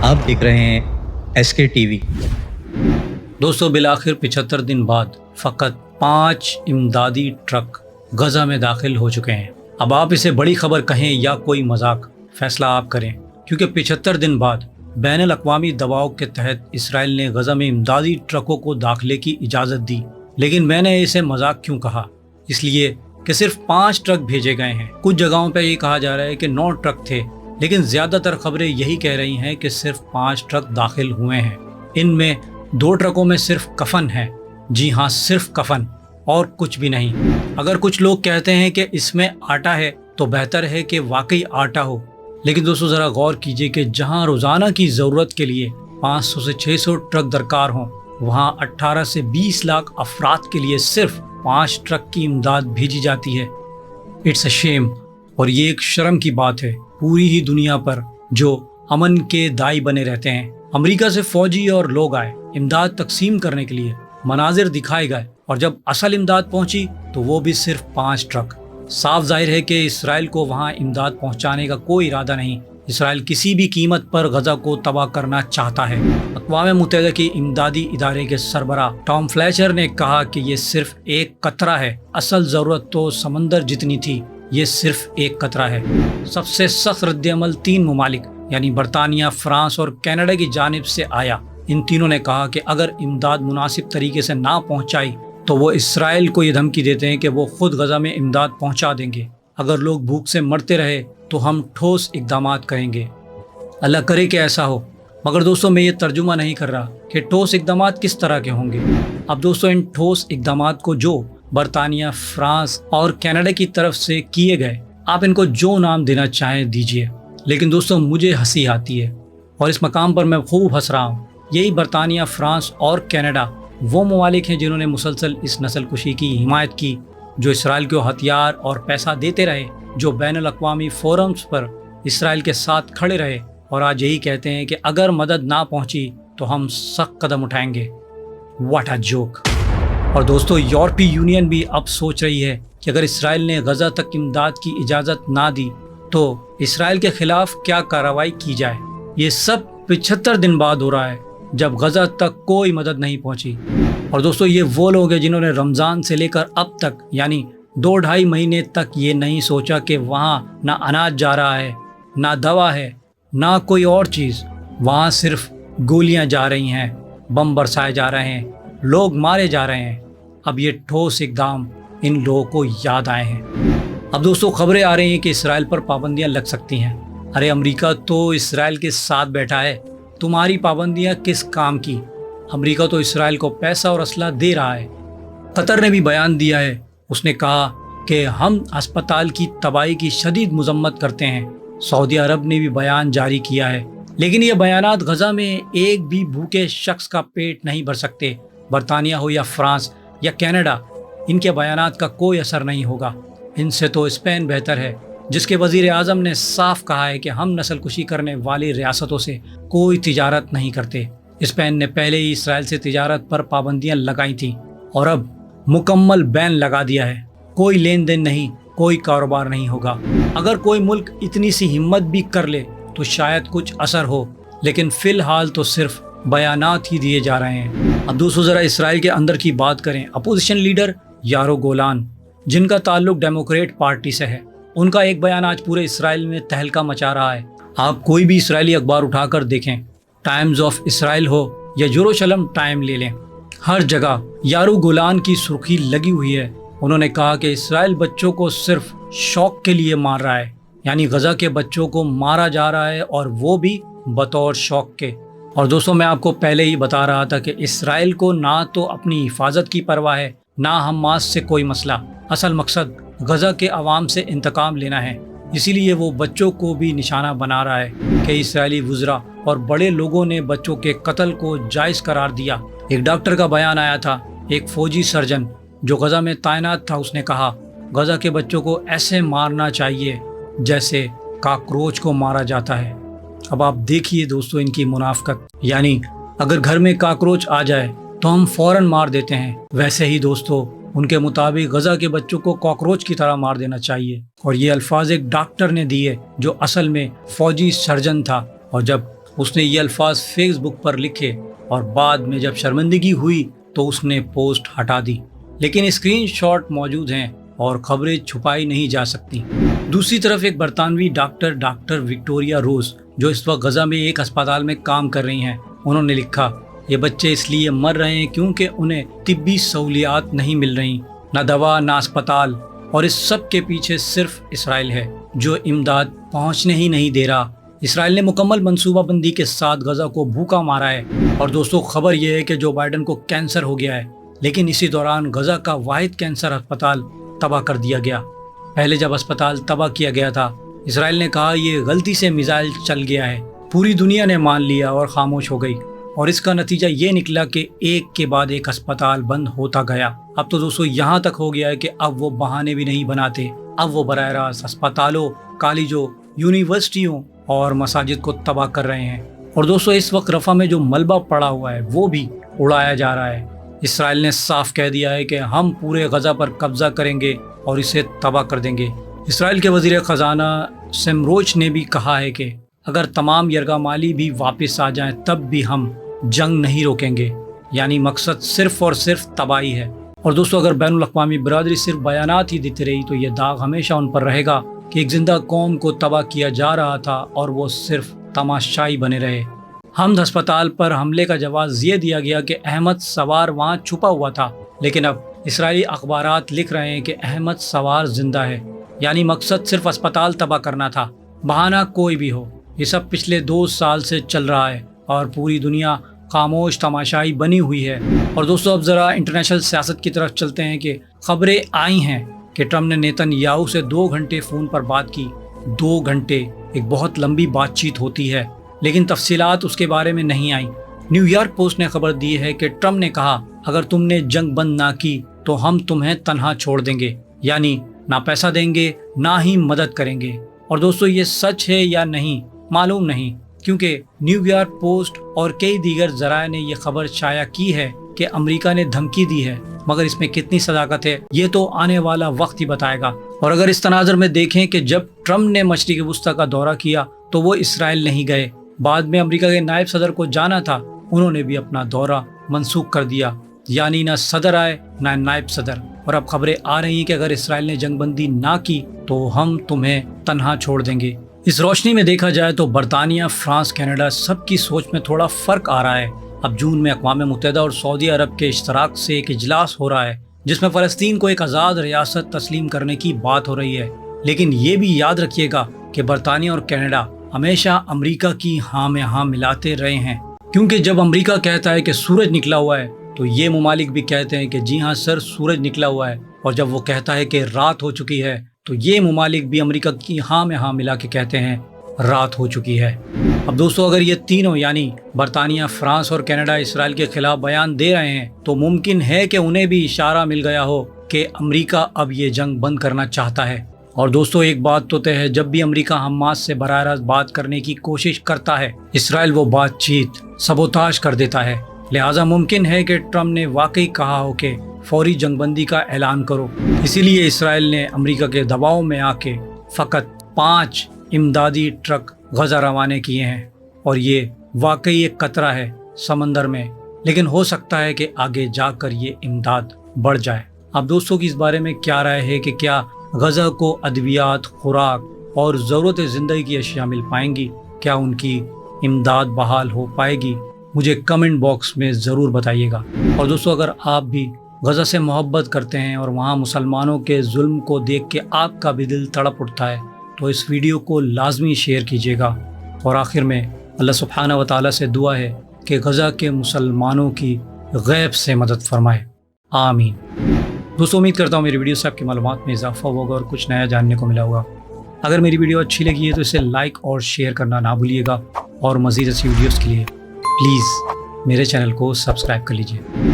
آپ دیکھ رہے ہیں ایس کے ٹی وی۔ دوستو، بالآخر 75 دن بعد فقط 5 امدادی ٹرک غزہ میں داخل ہو چکے ہیں۔ اب آپ اسے بڑی خبر کہیں یا کوئی مذاق، فیصلہ آپ کریں، کیونکہ 75 دن بعد بین الاقوامی دباؤ کے تحت اسرائیل نے غزہ میں امدادی ٹرکوں کو داخلے کی اجازت دی۔ لیکن میں نے اسے مذاق کیوں کہا؟ اس لیے کہ صرف 5 ٹرک بھیجے گئے ہیں۔ کچھ جگہوں پہ یہ کہا جا رہا ہے کہ 9 ٹرک تھے، لیکن زیادہ تر خبریں یہی کہہ رہی ہیں کہ صرف 5 ٹرک داخل ہوئے ہیں۔ ان میں 2 ٹرکوں میں صرف کفن ہے۔ جی ہاں، صرف کفن اور کچھ بھی نہیں۔ اگر کچھ لوگ کہتے ہیں کہ اس میں آٹا ہے تو بہتر ہے کہ واقعی آٹا ہو، لیکن دوستو ذرا غور کیجئے کہ جہاں روزانہ کی ضرورت کے لیے 500 سے 600 ٹرک درکار ہوں، وہاں 18 سے 20 لاکھ افراد کے لیے صرف 5 ٹرک کی امداد بھیجی جاتی ہے۔ اٹس اے شیم، اور یہ ایک شرم کی بات ہے پوری ہی دنیا پر جو امن کے دائی بنے رہتے ہیں۔ امریکہ سے فوجی اور لوگ آئے امداد تقسیم کرنے کے لیے، مناظر دکھائے گئے، اور جب اصل امداد پہنچی تو وہ بھی صرف 5 ٹرک۔ صاف ظاہر ہے کہ اسرائیل کو وہاں امداد پہنچانے کا کوئی ارادہ نہیں۔ اسرائیل کسی بھی قیمت پر غزہ کو تباہ کرنا چاہتا ہے۔ اقوام متحدہ کی امدادی ادارے کے سربراہ ٹام فلیچر نے کہا کہ یہ صرف ایک قطرہ ہے، اصل ضرورت تو سمندر جتنی تھی، یہ صرف ایک قطرہ ہے۔ سب سے سخت رد عمل 3 ممالک یعنی برطانیہ، فرانس اور کینیڈا کی جانب سے آیا۔ ان تینوں نے کہا کہ اگر امداد مناسب طریقے سے نہ پہنچائی تو وہ اسرائیل کو یہ دھمکی دیتے ہیں کہ وہ خود غزہ میں امداد پہنچا دیں گے۔ اگر لوگ بھوک سے مرتے رہے تو ہم ٹھوس اقدامات کریں گے۔ اللہ کرے کہ ایسا ہو، مگر دوستوں میں یہ ترجمہ نہیں کر رہا کہ ٹھوس اقدامات کس طرح کے ہوں گے۔ اب دوستوں ان ٹھوس اقدامات کو جو برطانیہ، فرانس اور کینیڈا کی طرف سے کیے گئے، آپ ان کو جو نام دینا چاہیں دیجئے، لیکن دوستوں مجھے ہنسی آتی ہے، اور اس مقام پر میں خوب ہنس رہا ہوں۔ یہی برطانیہ، فرانس اور کینیڈا وہ ممالک ہیں جنہوں نے مسلسل اس نسل کشی کی حمایت کی، جو اسرائیل کو ہتھیار اور پیسہ دیتے رہے، جو بین الاقوامی فورمز پر اسرائیل کے ساتھ کھڑے رہے، اور آج یہی کہتے ہیں کہ اگر مدد نہ پہنچی تو ہم سخت قدم اٹھائیں گے۔ What a joke. اور دوستو یورپی یونین بھی اب سوچ رہی ہے کہ اگر اسرائیل نے غزہ تک امداد کی اجازت نہ دی تو اسرائیل کے خلاف کیا کارروائی کی جائے۔ یہ سب 75 دن بعد ہو رہا ہے جب غزہ تک کوئی مدد نہیں پہنچی۔ اور دوستو یہ وہ لوگ ہیں جنہوں نے رمضان سے لے کر اب تک یعنی 2-2.5 مہینے تک یہ نہیں سوچا کہ وہاں نہ اناج جا رہا ہے، نہ دوا ہے، نہ کوئی اور چیز۔ وہاں صرف گولیاں جا رہی ہیں، بم برسائے جا رہے ہیں، لوگ مارے جا رہے ہیں۔ اب یہ ٹھوس اقدام ان لوگوں کو یاد آئے ہیں۔ اب دوستو خبریں آ رہی ہیں کہ اسرائیل پر پابندیاں لگ سکتی ہیں۔ ارے امریکہ تو اسرائیل کے ساتھ بیٹھا ہے، تمہاری پابندیاں کس کام کی؟ امریکہ تو اسرائیل کو پیسہ اور اسلحہ دے رہا ہے۔ قطر نے بھی بیان دیا ہے، اس نے کہا کہ ہم ہسپتال کی تباہی کی شدید مذمت کرتے ہیں۔ سعودی عرب نے بھی بیان جاری کیا ہے، لیکن یہ بیانات غزہ میں ایک بھی بھوکے شخص کا پیٹ نہیں بھر سکتے۔ برطانیہ ہو یا فرانس یا کینیڈا، ان کے بیانات کا کوئی اثر نہیں ہوگا۔ ان سے تو اسپین بہتر ہے، جس کے وزیر اعظم نے صاف کہا ہے کہ ہم نسل کشی کرنے والی ریاستوں سے کوئی تجارت نہیں کرتے۔ اسپین نے پہلے ہی اسرائیل سے تجارت پر پابندیاں لگائی تھیں اور اب مکمل بین لگا دیا ہے۔ کوئی لین دین نہیں، کوئی کاروبار نہیں ہوگا۔ اگر کوئی ملک اتنی سی ہمت بھی کر لے تو شاید کچھ اثر ہو، لیکن فی الحال تو صرف بیانات ہی دیے جا رہے ہیں۔ اب دوستو ذرا اسرائیل کے اندر کی بات کریں۔ اپوزیشن لیڈر یارو گولان، جن کا تعلق ڈیموکریٹ پارٹی سے ہے، ان کا ایک بیان آج پورے اسرائیل میں تہلکہ مچا رہا ہے۔ آپ کوئی بھی اسرائیلی اخبار اٹھا کر دیکھیں، ٹائمز آف اسرائیل ہو یا یروشلم ٹائم لے لیں، ہر جگہ یارو گولان کی سرخی لگی ہوئی ہے۔ انہوں نے کہا کہ اسرائیل بچوں کو صرف شوق کے لیے مار رہا ہے، یعنی غزہ کے بچوں کو مارا جا رہا ہے، اور وہ بھی بطور شوق کے۔ اور دوستوں میں آپ کو پہلے ہی بتا رہا تھا کہ اسرائیل کو نہ تو اپنی حفاظت کی پرواہ ہے، نہ حماس سے کوئی مسئلہ۔ اصل مقصد غزہ کے عوام سے انتقام لینا ہے، اسی لیے وہ بچوں کو بھی نشانہ بنا رہا ہے کہ اسرائیلی وزراء اور بڑے لوگوں نے بچوں کے قتل کو جائز قرار دیا۔ ایک ڈاکٹر کا بیان آیا تھا، ایک فوجی سرجن جو غزہ میں تعینات تھا، اس نے کہا غزہ کے بچوں کو ایسے مارنا چاہیے جیسے کاکروچ کو مارا جاتا ہے۔ اب آپ دیکھیے دوستو ان کی منافقت، یعنی اگر گھر میں کاکروچ آ جائے تو ہم فوراً مار دیتے ہیں، ویسے ہی دوستو ان کے مطابق غزہ کے بچوں کو کاکروچ کی طرح مار دینا چاہیے۔ اور یہ الفاظ ایک ڈاکٹر نے دیے جو اصل میں فوجی سرجن تھا، اور جب اس نے یہ الفاظ فیس بک پر لکھے اور بعد میں جب شرمندگی ہوئی تو اس نے پوسٹ ہٹا دی، لیکن اسکرین شاٹ موجود ہیں اور خبریں چھپائی نہیں جا سکتی۔ دوسری طرف ایک برطانوی ڈاکٹر وکٹوریا روز جو اس وقت غزہ میں ایک ہسپتال میں کام کر رہی ہیں، انہوں نے لکھا، یہ بچے اس لیے مر رہے ہیں کیونکہ انہیں طبی سہولیات نہیں مل رہی، نہ دوا نہ اسپتال، اور اس سب کے پیچھے صرف اسرائیل ہے جو امداد پہنچنے ہی نہیں دے رہا۔ اسرائیل نے مکمل منصوبہ بندی کے ساتھ غزہ کو بھوکا مارا ہے۔ اور دوستو، خبر یہ ہے کہ جو بائیڈن کو کینسر ہو گیا ہے، لیکن اسی دوران غزہ کا واحد کینسر ہسپتال تباہ کر دیا گیا۔ پہلے جب ہسپتال تباہ کیا گیا تھا، اسرائیل نے کہا یہ غلطی سے میزائل چل گیا ہے، پوری دنیا نے مان لیا اور خاموش ہو گئی، اور اس کا نتیجہ یہ نکلا کہ ایک کے بعد ایک ہسپتال بند ہوتا گیا۔ اب تو دوستو یہاں تک ہو گیا ہے کہ اب وہ بہانے بھی نہیں بناتے، اب وہ براہ راست ہسپتالوں، کالجوں، یونیورسٹیوں اور مساجد کو تباہ کر رہے ہیں۔ اور دوستو اس وقت رفح میں جو ملبہ پڑا ہوا ہے وہ بھی اڑایا جا رہا ہے۔ اسرائیل نے صاف کہہ دیا ہے کہ ہم پورے غزہ پر قبضہ کریں گے اور اسے تباہ کر دیں گے۔ اسرائیل کے وزیر خزانہ سمروچ نے بھی کہا ہے کہ اگر تمام یرغمالی بھی واپس آ جائیں تب بھی ہم جنگ نہیں روکیں گے، یعنی مقصد صرف اور صرف تباہی ہے۔ اور دوستو اگر بین الاقوامی برادری صرف بیانات ہی دیتی رہی تو یہ داغ ہمیشہ ان پر رہے گا کہ ایک زندہ قوم کو تباہ کیا جا رہا تھا اور وہ صرف تماشائی بنے رہے۔ حمد ہسپتال پر حملے کا جواز یہ دیا گیا کہ احمد سوار وہاں چھپا ہوا تھا، لیکن اب اسرائیلی اخبارات لکھ رہے ہیں کہ احمد سوار زندہ ہے، یعنی مقصد صرف ہسپتال تباہ کرنا تھا۔ بہانہ کوئی بھی ہو، یہ سب پچھلے 2 سال سے چل رہا ہے اور پوری دنیا خاموش تماشائی بنی ہوئی ہے۔ اور دوستو اب ذرا انٹرنیشنل سیاست کی طرف چلتے ہیں کہ خبریں آئی ہیں کہ ٹرمپ نے نیتن یاہو سے 2 گھنٹے فون پر بات کی۔ 2 گھنٹے ایک بہت لمبی بات چیت ہوتی ہے، لیکن تفصیلات اس کے بارے میں نہیں آئیں۔ نیو یارک پوسٹ نے خبر دی ہے کہ ٹرمپ نے کہا اگر تم نے جنگ بند نہ کی تو ہم تمہیں تنہا چھوڑ دیں گے، یعنی نہ پیسہ دیں گے نہ ہی مدد کریں گے۔ اور دوستو یہ سچ ہے یا نہیں معلوم نہیں، کیونکہ نیو یارک پوسٹ اور کئی دیگر ذرائع نے یہ خبر شائع کی ہے کہ امریکہ نے دھمکی دی ہے، مگر اس میں کتنی صداقت ہے یہ تو آنے والا وقت ہی بتائے گا۔ اور اگر اس تناظر میں دیکھیں کہ جب ٹرمپ نے مشرق وسطیٰ کا دورہ کیا تو وہ اسرائیل نہیں گئے، بعد میں امریکہ کے نائب صدر کو جانا تھا، انہوں نے بھی اپنا دورہ منسوخ کر دیا، یعنی نہ صدر آئے نہ نائب صدر۔ اور اب خبریں آ رہی ہیں کہ اگر اسرائیل نے جنگ بندی نہ کی تو ہم تمہیں تنہا چھوڑ دیں گے۔ اس روشنی میں دیکھا جائے تو برطانیہ، فرانس، کینیڈا سب کی سوچ میں تھوڑا فرق آ رہا ہے۔ اب جون میں اقوام متحدہ اور سعودی عرب کے اشتراک سے ایک اجلاس ہو رہا ہے جس میں فلسطین کو ایک آزاد ریاست تسلیم کرنے کی بات ہو رہی ہے، لیکن یہ بھی یاد رکھیے گا کہ برطانیہ اور کینیڈا ہمیشہ امریکہ کی ہاں میں ہاں ملاتے رہے ہیں، کیونکہ جب امریکہ کہتا ہے کہ سورج نکلا ہوا ہے تو یہ ممالک بھی کہتے ہیں کہ جی ہاں سر سورج نکلا ہوا ہے، اور جب وہ کہتا ہے کہ رات ہو چکی ہے تو یہ ممالک بھی امریکہ کی ہاں میں ہاں ملا کے کہتے ہیں رات ہو چکی ہے۔ اب دوستو اگر یہ تینوں یعنی برطانیہ، فرانس اور کینیڈا اسرائیل کے خلاف بیان دے رہے ہیں تو ممکن ہے کہ انہیں بھی اشارہ مل گیا ہو کہ امریکہ اب یہ جنگ بند کرنا چاہتا ہے۔ اور دوستو ایک بات تو طے ہے، جب بھی امریکہ حماس سے براہ راست بات کرنے کی کوشش کرتا ہے، اسرائیل وہ بات چیت سبوتاژ کر دیتا ہے۔ لہٰذا ممکن ہے کہ ٹرمپ نے واقعی کہا ہو کہ فوری جنگ بندی کا اعلان کرو، اسی لیے اسرائیل نے امریکہ کے دباؤ میں آ کے فقط 5 امدادی ٹرک غزہ روانہ کیے ہیں، اور یہ واقعی ایک قطرہ ہے سمندر میں، لیکن ہو سکتا ہے کہ آگے جا کر یہ امداد بڑھ جائے۔ اب دوستوں کی اس بارے میں کیا رائے ہے کہ کیا غزہ کو ادویات، خوراک اور ضرورت زندگی کی اشیاء مل پائیں گی؟ کیا ان کی امداد بحال ہو پائے گی؟ مجھے کمنٹ باکس میں ضرور بتائیے گا۔ اور دوستو اگر آپ بھی غزہ سے محبت کرتے ہیں اور وہاں مسلمانوں کے ظلم کو دیکھ کے آپ کا بھی دل تڑپ اٹھتا ہے تو اس ویڈیو کو لازمی شیئر کیجیے گا۔ اور آخر میں اللہ سبحانہ و تعالیٰ سے دعا ہے کہ غزہ کے مسلمانوں کی غیب سے مدد فرمائے، آمین۔ دوستو امید کرتا ہوں میری ویڈیو سے آپ کی معلومات میں اضافہ ہوگا اور کچھ نیا جاننے کو ملا ہوگا۔ اگر میری ویڈیو اچھی لگی ہے تو اسے لائک اور شیئر کرنا نہ بھولیے گا، اور مزید ایسی ویڈیوز کے لیے پلیز میرے چینل کو سبسکرائب کر لیجیے۔